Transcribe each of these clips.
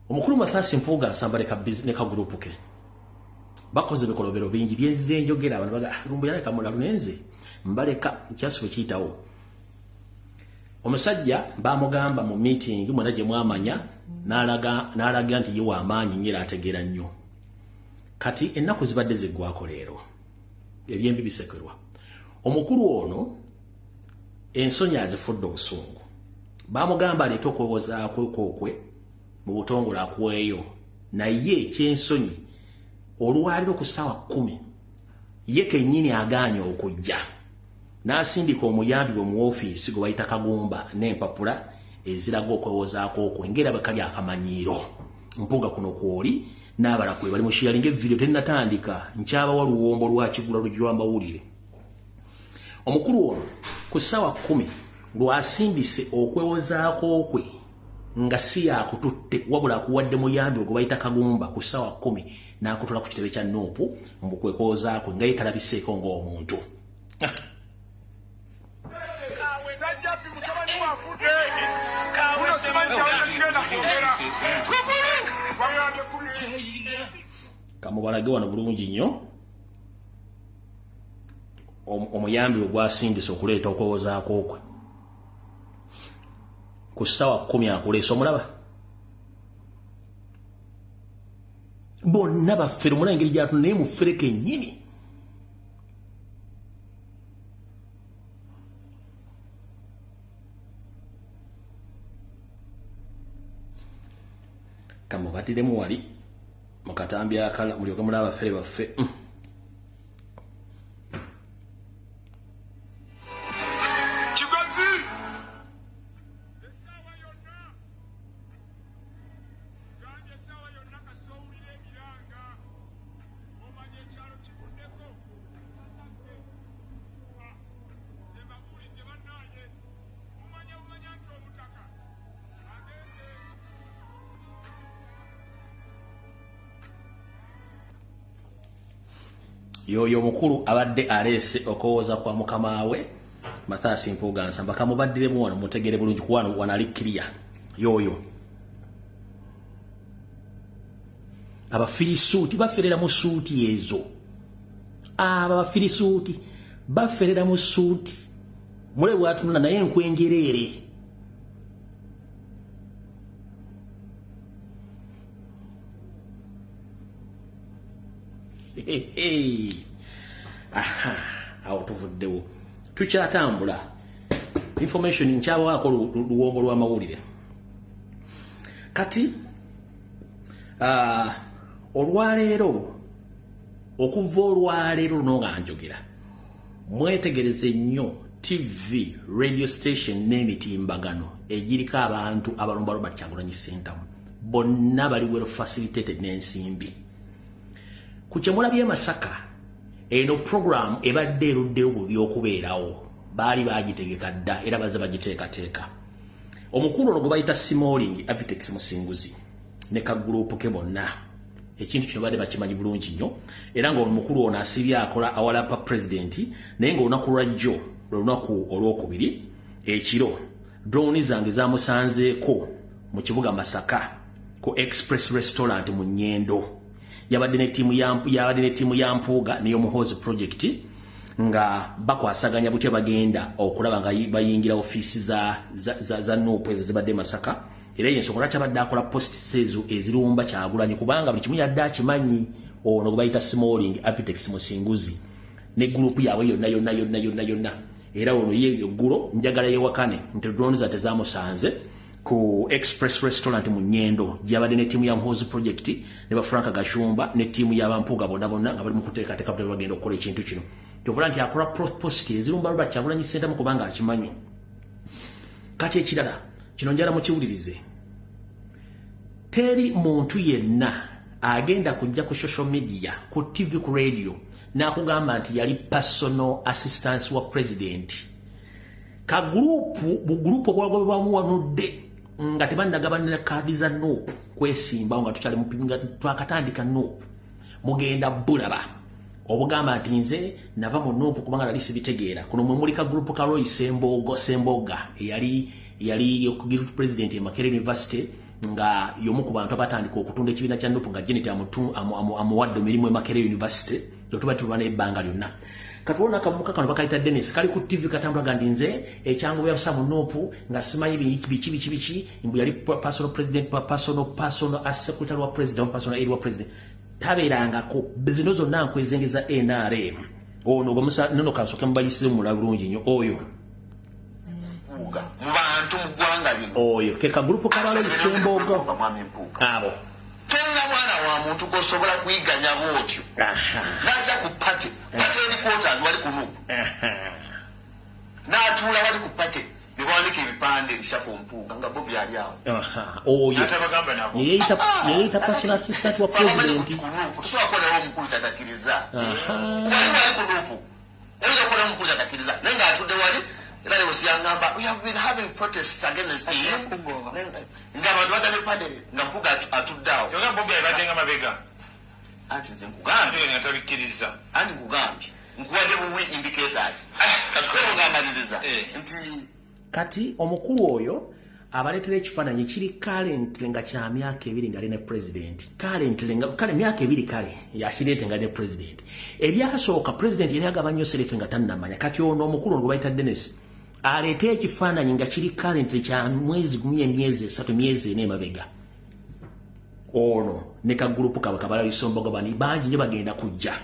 omukulu Mathias Mpuuga asamba ne ka group ke bakoze bikolobero bingi byenze njogera abantu baga lumbu yaleka mulalo nenze mbaleka kyaswe kiyitawo omusajja bamugamba mu meeting mwena gye mwamanya n'alaga nti yiwa amaanyi nyera ategeera nnyo kati ennaku zibadde ziggwako leero ebyembi bisekerwa omukulu ono ensonyi azifudde obusungu bamugamba aleeta okwewozaako kwokwe mu butongole akuweeyo naye ekyensonyi olwaliro ku ssaawa 10 ye kennyini agaanye okujja n'asindika omuyambi bwe mu ofiisi gwe bayita Kagumba n'empapula eziraga okwewozaako okwe ngera bwe kali akamanyiiro Mpuuga kuno kwoli n'abala kwe bali mu sharing video tennatandika nkyabawa luwombo lwa kigula lujjwa mawulire omukulu ono ku ssaawa 10 lwasimbise okwewozaako okwe nga si yakututte wabula akuwadde muyambi gwe bayita Kagumba ku ssaawa 10 n'akutula ku kitebe kya NUP mu kwekoozaako nga yetalabiseeko ng'omuntu kamubalage wano bulungi nnyo omuyambi ogwasindise okuleeta okwewozaako okwe ku ssaawa 10 akuleesa omulaba bonna baffere omulaba engeri gyatu naye muffere kennyini kamubatiremu wali mukatambi akala mulyoke mulaba baffere baffe yoyo mukulu abadde alese okooza kwa mukama we Mathias Mpuuga nsamba kamubaddiremu wano mutegere bulungi kuwano wanalikiriya yoyo abafirisuuti baferera mu suuti ezo abafirisuuti baferera mu suuti mule bwatunula naye nkwengerere aha awo tuvuddewo tukyatambula information nkyabawaako luwombo lw'amawulire kati olwaleero okuva olwaleero luno nga njogera mwetegereze nnyo TV radio station n'emitimbagano egiriko abantu abalumba Robert Kyagulanyi Ssentamu bonna bali well facilitated n'ensimbi kuchemula bye masaka eno program ebadde eruddeyo mu by'okubeerawo baali bagitegeka dda era baze bagiteekateeka omukulu ono gwe bayita Smalling Abtex musinguzi ne ka group ke bonna ekintu kino badde bakimanyi bulungi nnyo era ng'omukulu ono asibye akola awalapa president naye ng'olunaku lwajjo lunaku olwokubiri ekiro drone zange zamusanzeeko mu kibuga Masaka ku Express Restaurant mu Nnyendo yabadde ne tiimu ya Mpuuga niyo Muhoozi project nga bakwasaganya butya bagenda okulaba nga bayingira office za NUP ezibadde Masaka era yensonga lwaki abadde akola post sezo ezirumba Kyagulanyi kubanga buli kimu yadde akimanyi ono gwe bayita Smalling Abtex musinguzi ne group yaabwe yonna era ono ye eggulo njagala yewakane nti drones atezamusanze ku Express Restaurant mu Nnyendo yabadde ne tiimu ya Muhoozi project ne ba Frank Gashumba ne tiimu ya Mpuuga bonna nga bali mu kuteekateeka bagenda okukola ekintu kino kyovula nti akola post ezirumba Robert Kyagulanyi Ssentamu kubanga akimanyi kati ekirala kino njala mukiwulirize teri muntu yenna agenda kujja ku social media ku TV ku radio nakugamba nti yali personal assistance wa president ka bu group obwagobebwamu wanudde nga tebandagabanira kaadi za NUP kwesimba nga tukyali mupinga twakatandika NUP mugenda bulaba obugamba ati nze nava mu NUP kubanga nali sibitegeera kuno mwe muli ka group ka Roy Semboga yali okugira president ya Makerere University nga yomu ku bantu abatandika okutunda ekibiina kya NUP nga Janet amuwadde emirimu e Makerere University yotuba tulwana ebbanga lyonna katulona akavuka kano bakaita Dennis kali ku TV katambula gandi nze ekyangu bya samu NUP nga simanyi biki mbu yali personal president personal as secretary wa president personal aide wa president tabeeranga ko zino zonna nkwezengeza NRM ono bamusa nono kansoke mbayisize mu labulungi nnyo oyo Mpuuga mubantu mugwanga lino oyo keka group kabalo Semboga bamwami Mpuuga abo tonna mwana wa muntu kosobola kuyiganya bwotyo naja ku party headquarters wali ku NUP n'atuula wali ku party nibaandika ebipande lishafu Mpuuga nga Bobi ali awo oyo atabagamba nabo yeita personal assistant wa president tusobola kukola omukulu kyatakiriza wali ku NUP oyinza kukola omukulu kyatakiriza naye nga atudde wali era yosiyangamba we have been having protests against him nga abantu batale pade nga Mpuuga atudde awo kyoga Bobi abatenga mabega anti nze nkugambye ndio ngatabikiriza anti nkugambye nkuwadde buwi indicators katusebo ng'amaliriza nti kati omukulu oyo abaletera ekifaananyi kiri currently nga kya myaka 2 nga ne president currently nga kale myaka 2 kale yakirete nga ne president ebyasooka president yali agabanya selefe nga tannamanya kati ono omukulu ngo bayita Dennis alete ekifaananyi nga kiri currently kya mwezi 10 myezi 3 myezi 4 mabega ono ne ka group kabala Semboga bani bangi nyo bagenda kujja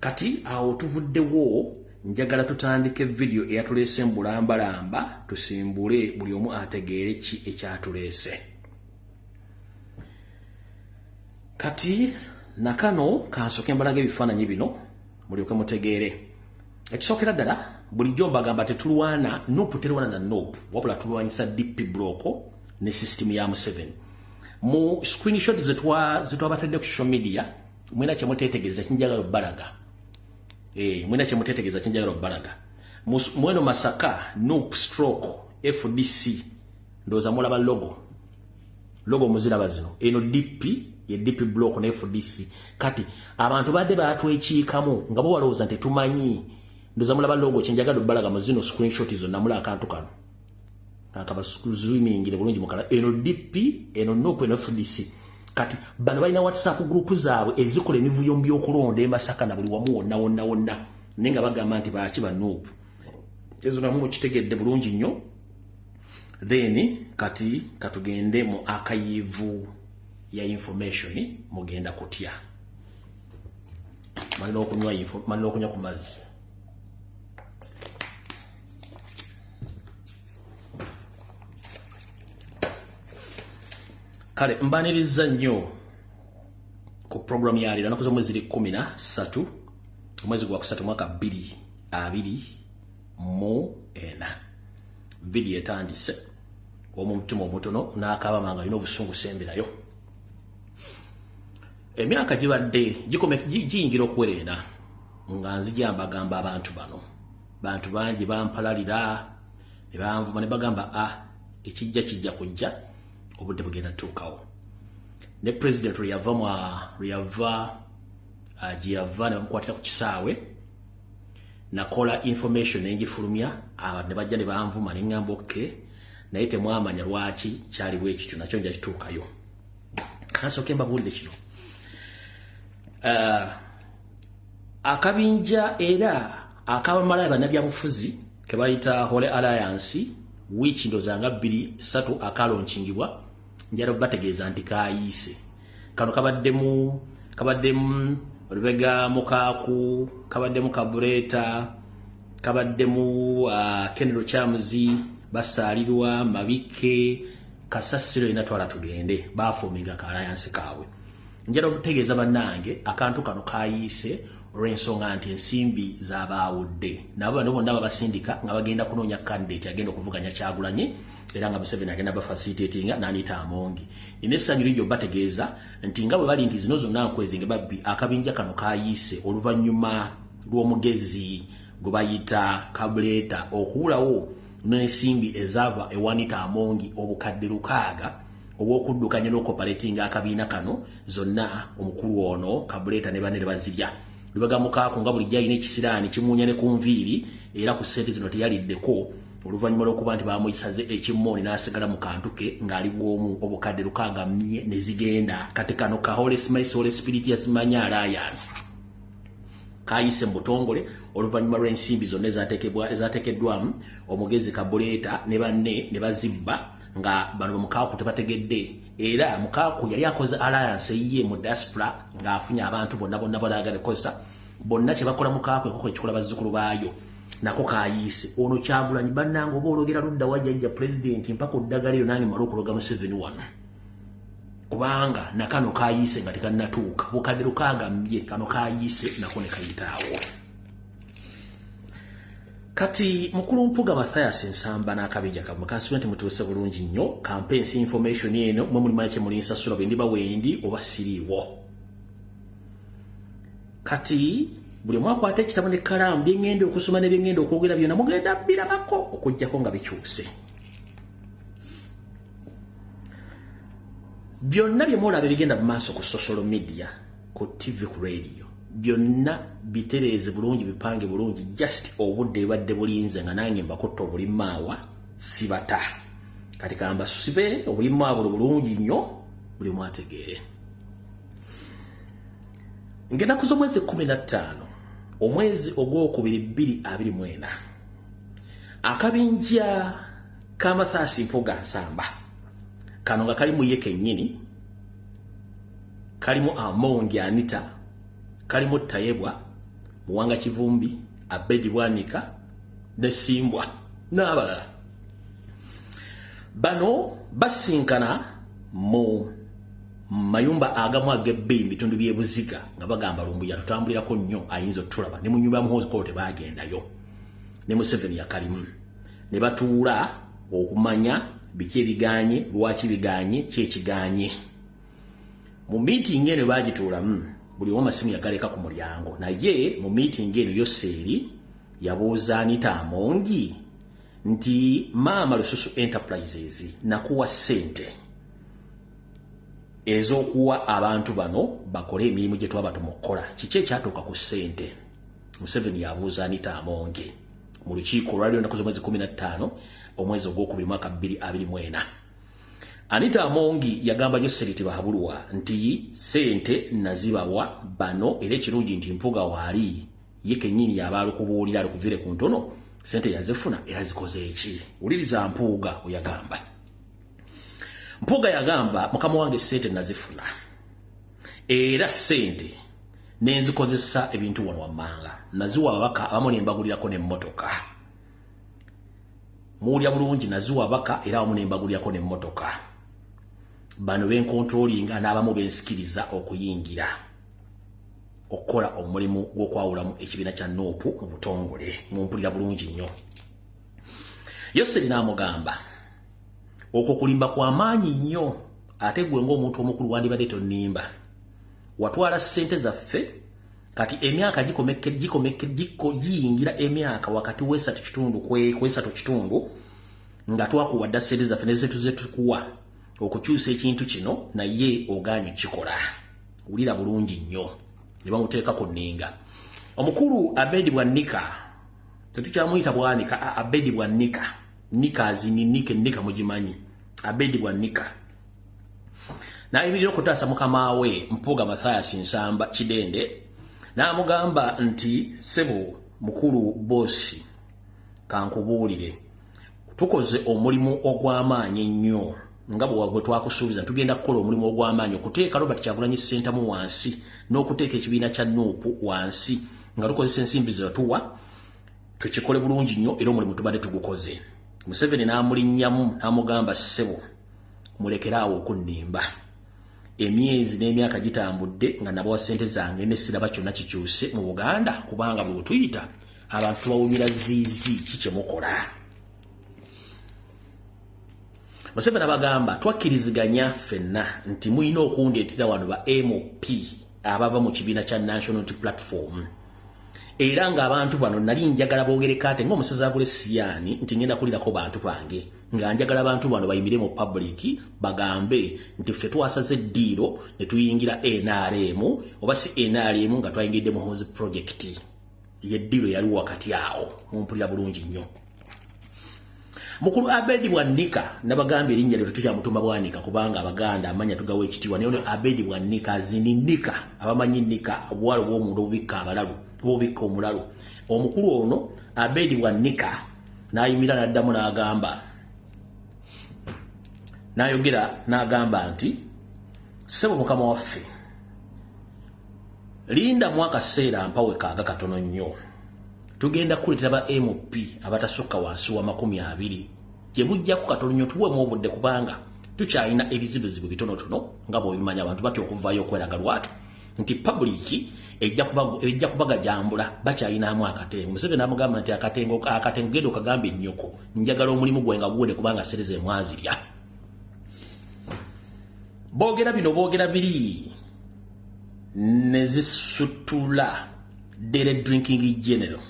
kati awo tuvuddewo njagala tutandike video eyatulese mbulambalamba tusimbule buli omu ategeere ki ekyatulese kati nakano kansoke mbalaga ebifaananyi bino mulyoke mutegeere ekisookera ddala bulijjo mbagamba tetulwana NUP terwana na NUP wabula tulwanyisa DP bloko ne system ya Museveni mu screenshot zetwabatadde ku social media mwena kyemutetegereza kinjagala obbalaga mwena kyemutetegereza kinjagala obbalaga mweno masaka NUP stroke FDC ndoza mulaba logo muziraba zino eno DP ye DP block ne FDC kati abantu badde batwekiikamu nga bo balowooza nti tumanyi ndoza mulaba logo kinjagala obbalaga mu zino screenshot izo namula akantu kano akaba zoomingire bulungi mukala eno DP eno NUP eno FDC kati bano balina WhatsApp group zaabwe ezikola emivuyo by'okulonda emasaka na buli wamu wonna nenga bagamba nti baaki ba NUP ezo namu kitegedde bulungi nnyo then kati katugende mu archive ya information mugenda kutya malino okunywa ku mazzi kale mbaniriza nnyo ku program ya lero nakuzo mwezi 13 mwezi gwa kusatu mwaka 2024 video etandise omuntu omutono n'akaba manga ino busungu semberayo emyaka gibadde giyingira okuwerera nga nzijamba gamba abantu bantu bangi bampalalira ne banvuma ne bagamba ekijja kujja obudde bugenda tukawo ne president Riyava ne bamukwatira ku kisaawe nakola information engifulumya abantu ne bajja ne banvuma ne ngamba okay naye temwamanya lwaki kyali bwe ekityo nakyo nja kituukayo kansooke mbabuulire kino akabinja era akabamalaya bannabyabufuzi ke bayita Hole Alliance which ndozanga 2-3 akalonkingibwa njalo bategeeza nti kaayise kano kabaddemu Olubega Mukaku kabaddemu Kabureta kabaddemu Kenero Kyamuzi basaalirwa Mabike Kasasiro inatwala tugende bafuminga ka alliance kaabwe njalo kutegeeza bannange akantu kano kaayise olw'ensonga nti ensimbi zabaawudde nabo bano bonna babasindika nga bagenda kunoonya candidate agenda okuvuganya Kyagulanyi era nga Museveni agenda bafacilitatinga n'aniita Amongi inessanyu liryo bategeeza nti nga bwe bali nti zino zonna nkwezinge babbi akabinja kano kaayise oluvannyuma lw'omugezi gwe bayita Kabuleta okuwulawo n'ensimbi ezaava ewanita Amongi obukadde 600 obw'okuddukanya n'okoperatinga akabiina kano zonna omukulu ono Kabuleta ne banne bazirya lubaga mukaako nga bulijja alina ekisiraani kimuunya ne ku nviiri era ku ssente zino teyaliddeko oluvannyuma lw'okuba nti baamuyisaze ekimmooni n'asigala mu kantu ke ng'ali bw'omu obukadde 600 ne zigenda kati kano ka Holy Spirit yasimanya Alliance kayise mu butongole oluvannyuma lw'ensimbi zonna ezateekeddwamu omugezi Kabuleeta ne banne ne bazibba nga bano bamukaaku tebategedde era mukaaku yali akoze Alliance ye mu diaspora ng'afunye abantu bonna balaagala kosa bonna kye bakola mukaaku ekoko ekikola bazzukulu baayo nako kayise ono Kyagulanyi bannange oba ologera ludda wajjajja president mpaka oddagala eyo nange mala okuloga mu 71 kubanga nakano kayise nga tekannatuuka bukadde 600 kano kayise nako ne kayitaawo kati mukulu Mpuuga Mathias Nsamba n'akabija kamwe kansiwenti mutuuse bulungi nnyo campaigns information eno mwe muli mache muli nsasula bwe ndiba wendi oba siriiwo kati buli mwakwata ekitabo ne kalamu byengende okusoma ne byengende okwogera byonna mugenda birabako okujjako nga bikyuse byonna bye mulaba bigenda mu maaso ku social media ku TV ku radio byonna bitereeze bulungi bipange bulungi just obudde badde bulinze nga nange mbakutta obulimaawa sibata kati kamba sibe obulimaawa bulungi nnyo buli mwategeere ngenda kuzo mwezi 15 omwezi ogwokubiri 2024 akabinja ka Mathias Mpuuga Nsamba kano nga kalimu ye kennyini kalimu Amongi Anita kalimu Tayebwa Muwanga Kivumbi Abedi Bwanika ne Simbwa n'abalala bano basinkana mu mayumba agamu ag'ebbeeyi mu bitundu by'ebuziga nga bagamba Lumbuye yatutambulirako nnyo ayinza otulaba ne mu nyumba ya Muhoozi kote baagendayo ne mu 7 yakalimu ne batuula okumanya biki ebiganye lwaki biganye kyekiganye mu meeting eno bagituulamu buli wamasimu yagaleka ku mulyango naye mu meeting eno Yoseeri yabuuza Anita Amongi nti Maama Lususu Enterprises nakuwa ssente ez'okuwa abantu bano bakole emirimu gye twaba tumukola kiki ekyatuuka ku ssente Museveni yabuuza Anita Amongi mu lukiiko lwali lunaku z'omwezi 15 omwezi ogwokubiri mwaka 2024 Anita Amongi yagamba Yoseeri tibahabulwa nti ssente nazibawa bano era ekirungi nti Mpuuga waali ye kennyini yabaala okubuulira alukuvire ku ntono ssente yazifuna era zikoze eki wuliriza Mpuuga oyagamba Mpuuga yagamba mukama wange ssente nazifuna era ssente nenzikozesa ebintu wano wammanga naziwa abaka abamu ne mbagulirako n'emmotoka muulya bulungi naziwa abaka era abamu ne mbagulirako n'emmotoka bano benkontrolinga n'abamu bensikiriza okuyingira okukola omulimu gw'okwawulamu ekibiina kya NUP mu butongole mumpulira bulungi nnyo Yoseeri n'amugamba okwo kulimba kwa maanyi nnyo ate gwe ng'omuntu omukulu wandibadde tonnimba watwala ssente zaffe kati emyaka giyingira emyaka wakati w'esatu kitundu nga twakuwadda ssente zaffe nezetu zetukuwa okukyusa ekintu kino naye ogaanyi kikola wulira bulungi nnyo ne bamuteekako nninga omukulu Abedi Bwanika tetukyamuyita Bwanika Abedi Bwanika Nika azininike nika mujimanyi Abedi Bwanika na ibiri okutaasa mukama we Mpuuga Mathias Nsamba Kidende na amugamba nti sebo mukulu bosi kankubuulire tukoze omulimu ogw'amaanyi nnyo nga bwe twakusuubiza tugenda kukola omulimu ogw'amaanyi okuteeka Robert Kyagulanyi ssentamu wansi n'okuteeka ekibiina kya NUP wansi nga tukozesa ensimbi zetuwa tukikole bulungi nnyo era omulimu tubadde tugukoze Museveni n'amulinnyamu n'amugamba ssebo mulekeraawo okunnimba emyezi n'emyaka gitambudde nga nabawa ssente zange ne siraba kyonna kikyuse mu Buganda kubanga bwe tuyita abantu tubawumira ziizi kikye mukola Museveni abagamba twakkiriziganya ffenna nti muyina okundeetera wano ba NUP abava mu kibiina kya National Unity Platform era nga abantu bano nali njagala boogereko ate ng'omusaza agule siyani nti ngenda kulirako bantu bange nga njagala abantu bano bayimire mu public bagambe nti ffe twasaze eddiiro ne tuyingira NRM oba si NRM nga twayingidde Muhoozi project yeddiiro yali wakati awo mumpulira bulungi nnyo. Mukulu Abedi Bwanika nabagambe erinnya lyo tutya mutuma Bwanika kubanga abaganda amanya tugawe ekitiwa ne Abedi Bwanika zininika abamanyi nika obwalo bw'omuntu obubikka abalalu obubikka omulalu. Omukulu ono Abedi Bwanika n'ayimira n'addamu n'agamba n'ayogera n'agamba nti sebo mukama waffe linda mwaka seera mpawe kaaga katono nnyo tugenda kuletera ba NUP abatasukka wansi wa 20 gye mujja ku katono nnyo tuwe mu obudde kubanga tukyalina ebizibuzibu bitonotono nga bw'obimanya abantu batya okuvaayo okweraga lwatu nti public ejja kubaga jambula bakyalinamu akatengo. Museveni amugamba nti akatengo genda okagamba ennyoko njagala omulimu gwe nga guwone kubanga sereze mwazirya. Boogera bino boogera biri ne zisutula dere drinking general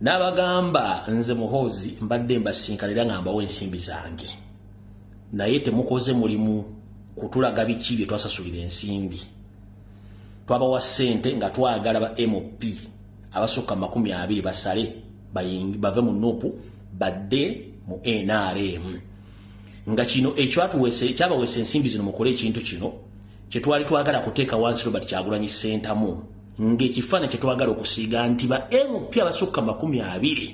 n'abagamba nze Muhoozi mbadde mbasinkalira ngamba w'ensimbi zange naye temukoze mulimu kutulaga biki bye twasasulira ensimbi twabawa ssente nga twagala ba NUP abasukka 20 basale bave mu NUP badde mu NRM nga kino ekyabawese ensimbi zino mukole ekintu kino kyetwali twagala kuteeka wansi Robert Kyagulanyi sentamu ng'ekifaananyi kyetwagala okusiiga nti ba NUP abasukka 20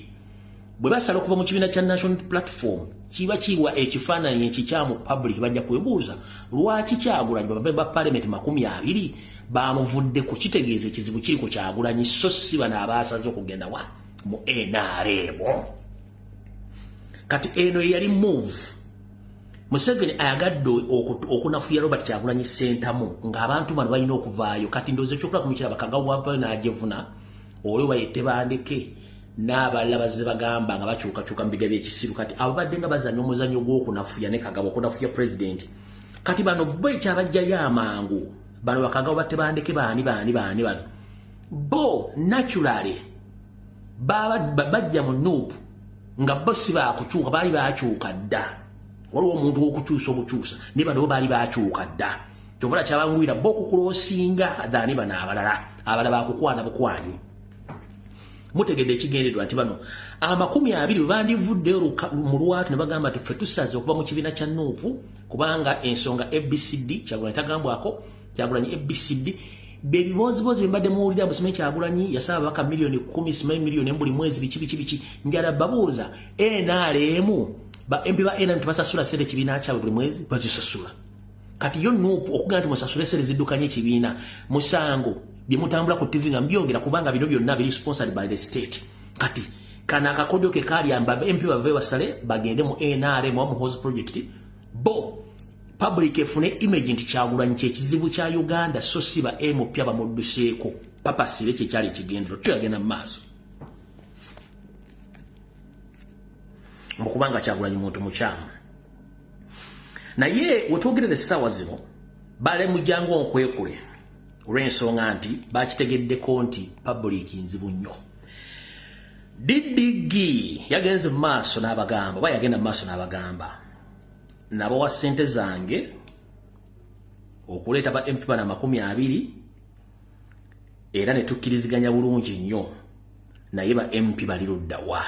bwe basala okuva mu kibiina kya National Platform kiba kiwa ekifaananyi ekikyamu public bajja kwebuuza lwaki Kyagulanyi ba parliament 20 bamuvudde ku kitegeeza ekizibu kiri ku Kyagulanyi so si bano abaasaze okugenda wa mu NRM. Kati eno yali move Museveni ayagadde okunafuya Robert Kyagulanyi sentamu ng'abantu bano balina okuvaayo kati ndowooza ekyokola ku mikira bakagawavayo n'ajevuna olwo bayette bandeke n'abalala bazze bagamba nga bakyukakyuka mu biga by'ekisiru kati ababadde nga bazannya omuzannyo gw'okunafuya ne Kagabo okunafuya president kati bano bo ekyabajjayo amangu bano bakagabo batte bandeke baani bano bo naturally bajja mu NUP nga bo si baakukyuka baali baakyuka dda waliwo omuntu w'okukyusa obukyusa ne bano bo baali baakyuka dda kyovula kyabangwira bo okukuloosinga daani bano abalala baakukwana bukwanyi. Mutegedde ekigendeddwa nti bano 20 bwe bandivuddeyo mu lwatu ne bagamba nti ffe tusaze okuva mu kibiina kya NUP kubanga ensonga ABCD Kyagulanyi tagambwako Kyagulanyi ABCD bebibozibozi bye mbadde muwulira Museveni Kyagulanyi yasaba ababaka miliyoni 10 simanyi miliyoni buli mwezi biki njala babuuza NRM ba MP ba NRM tebasasula ssente ekibiina kyabwe buli mwezi bazisasula kati yo NUP okugamba nti musasule ssente ziddukanye ekibiina musango bye mutambula ku TV nga mbyongera kubanga bino byonna biri sponsored by the state kati kana akakodyo ke kali amba MP bave basale bagende mu NRM mu Muhoozi project bo public efune image nti Kyagulanyi kyekizibu kya Uganda so si ba NUP abamudduseeko papa sire kyekyali ekigendero tuyagenda mu maaso mukubanga Kyagulanyi muntu mukyamu naye wetwogerera essaawa zino bale mujangu okwekule olw'ensonga nti bakitegeddeko nti public nzibu nnyo. Didigi yagenze mu maaso n'abagamba oba yagenda mu maaso n'abagamba nabawa ssente zange okuleeta ba MP bana 20 era ne tukkiriziganya bulungi nnyo naye ba MP bali luddawa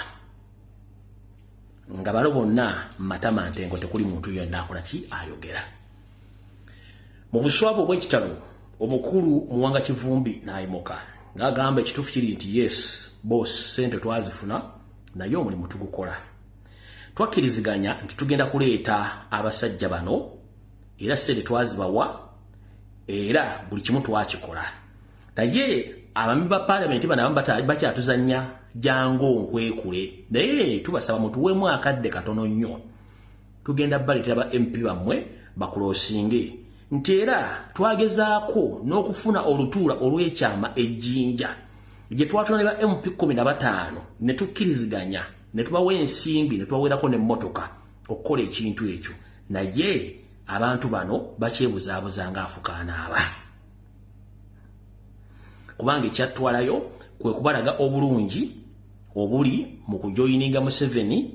nga balo bonna matama ntengo tekuli muntu yonna akola ki ayogera mu buswavu obw'ekitalo omukulu Muwanga Kivumbi n'ayimoka ng'agamba ekituufu kiri nti yes boss sente twazifuna naye omulimu tugukola twakkiriziganya nti tugenda kuleeta abasajja bano era ssente twazibawa era buli kimu twakikola naye abami ba parliament bano abamu bakyatuzannya jangu nkwekule naye tubasaba mutuweemu akadde katono nnyo tugenda baleetera ba MP bammwe bakuloosinge nti era twagezaako n'okufuna olutuula olw'ekyama ejjinja gye twatula ne ba MP 15 ne tukkiriziganya ne tubawa ensimbi ne tubaweerako n'emmotoka okukola ekintu ekyo naye abantu bano bakyebuzaabuza ng'afukaanaaba kubanga ekyatwalayo kwe kubalaga obulungi obuli mu kujoyininga Museveni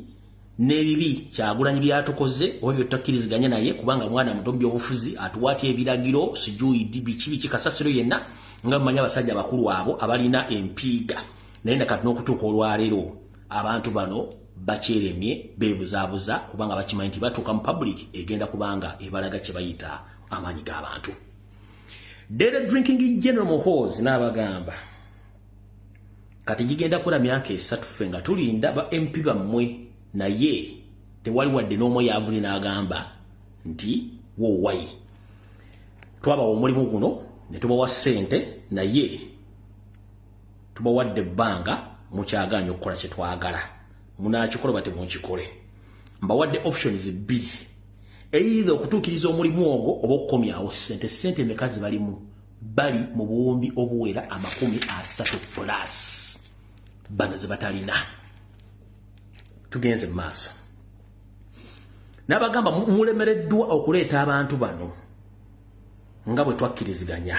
n'ebibi Kyagulanyi byatukoze oba byotakkiriziganya naye kubanga mwana muto by'obufuzi atuwatya ebiragiro sijuyidi biki kasasiro yenna nga mmanya abasajja bakulu abo abalina empiiga naye nakati n'okutuuka olwaleero abantu bano bakyeremye beebuzaabuza kubanga bakimanyi nti batuuka mu public egenda kubanga ebalaga kye bayita amaanyi g'abantu. Daily Drinking General Muhoozi n'abagamba kati gigenda kula myaka 3 ffe nga tulinda ba MP bammwe naye tewali wadde n'omu yaavuli n'agamba nti wowayi twabawa omulimu guno ne tubawa ssente naye tubawadde ebbanga mukyaganya okukola kye twagala munaakikola bate munkikole mbawadde options 2 either okutuukiriza omulimu ogwo oba okukomyawo ssente mekazi balimu bali mu buwumbi obuwera 30 plus bano ze batalina. Tugenze mu maaso n'abagamba mulemereddwa okuleeta abantu bano nga bwe twakkiriziganya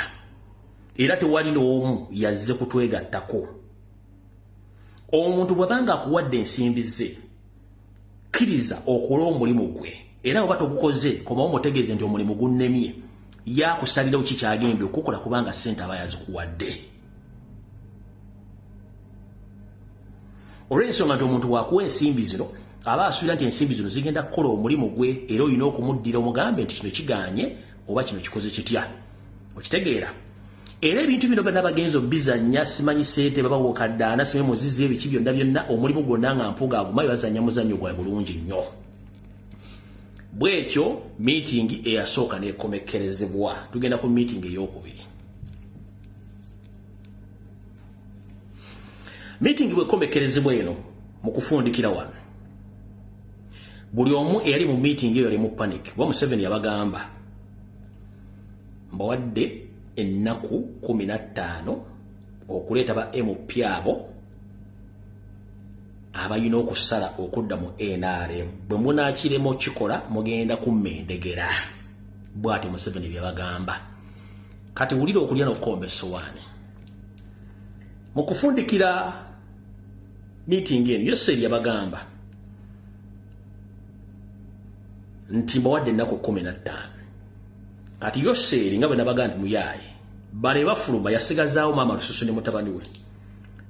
era tewali n'omu yazze kutwegattako. Omuntu bw'abanga akuwadde ensimbi ze kkiriza okola omulimu gwe era oba togukoze komawo mutegeeze nti omulimu gunnemye yakusalirawo kikyagenda okukola kubanga ssente aba yazikuwadde. Olw'ensonga nti omuntu wakuwa ensimbi zino aba asuubira nti ensimbi zino zigenda kukola omulimu gwe era olina okumuddira omugambe nti kino kiganye oba kino kikoze kitya okitegeera. Era ebintu bino bana bagenzo bizanya simanyi ssente baba wokaddaana simanyi muzizi ebiki byonna omulimu gwonna nga Mpuuga agumayo bazanya muzannyo gwa bulungi nnyo. Bwetyo meeting eyasooka n'ekomekkerezebwa tugenda ku meeting ey'okubiri. Meeting bwekomekkerezebwa eno mu kufundikira wano buli omu eyali mu meeting eyo yali mu panic wa Museveni yabagamba mbawadde ennaku 15 okuleeta ba MP abo abalina okusala okudda mu NRM bwe munaakiremu kikola mugenda kummendegera bw'ati Museveni byabagamba. Kati wulira okulya n'okukomba essowaani mu kufundikira meeting eno Yoseri yabagamba nti mbawadde ennaku 15. Kati Yoseri nga bwe nabagamba nti muyaaye bale bafuluma yasigazaawo maama Lususu ne mutabani we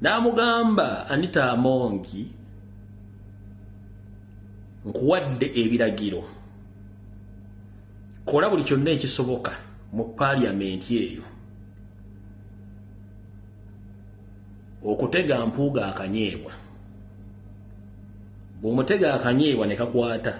n'amugamba Anita Amongi nkuwadde ebiragiro kola buli kyonna ekisoboka mu paaliyamenti eyo okutega Mpuuga akanyeebwa bw'omutega akanyeebwa ne kakwata